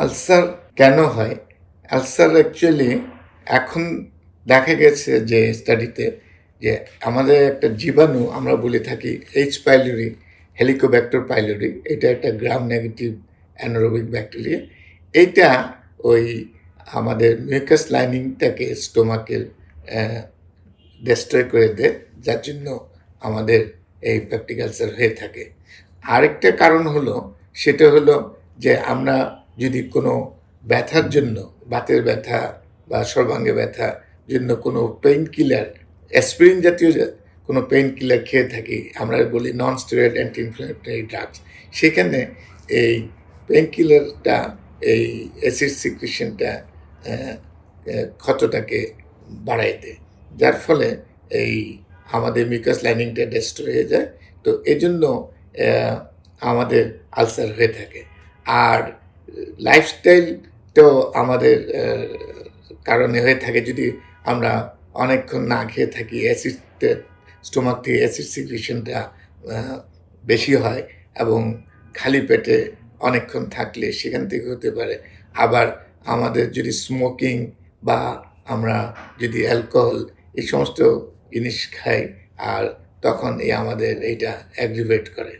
Ulcer কেন হয়? Ulcer actually এখন দেখা গেছে যে স্টাডিতে যে আমাদের একটা জীবাণু আমরা বলে থাকি এইচ পাইলোরি, হেলিকোব্যাক্টর পাইলোরি। এটা একটা গ্রাম নেগেটিভ অ্যানারোবিক ব্যাকটেরিয়া। এইটা ওই আমাদের মিউকাস লাইনিংটাকে স্টোমাকের ডেস্ট্রয় করে দেয়, যার জন্য আমাদের এই পেপটিক আলসার হয়ে থাকে। আরেকটা কারণ হলো, সেটা হলো যে আমরা যদি কোনো ব্যথার জন্য, বাতের ব্যথা বা সর্বাঙ্গে ব্যথা জন্য কোনো পেইন কিলার, অ্যাসপিরিন জাতীয় কোনো পেইন কিলার খেয়ে থাকি, আমরা বলি নন স্টেরয়েড অ্যান্টি ইনফ্ল্যামেটরি ড্রাগস, সেখানে এই পেইন কিলারটা এই অ্যাসিড সিক্রেশনটা ক্ষতটাকে বাড়াই দেয়, যার ফলে এই আমাদের মিউকাস লাইনিংটা ডেস্ট্রয় হয়ে যায়। তো এজন্য আমাদের আলসার হয়ে থাকে। আর লাইফস্টাইলটাও আমাদের কারণে হয়ে থাকে। যদি আমরা অনেকক্ষণ না খেয়ে থাকি, অ্যাসিডটা স্টোমাক থেকে অ্যাসিড সিক্রেশনটা বেশি হয় এবং খালি পেটে অনেকক্ষণ থাকলে সেখান থেকে হতে পারে। আবার আমাদের যদি স্মোকিং বা আমরা যদি অ্যালকোহল এই সমস্ত জিনিস খাই, আর তখন আমাদের এইটা অ্যাগ্রিভেট করে।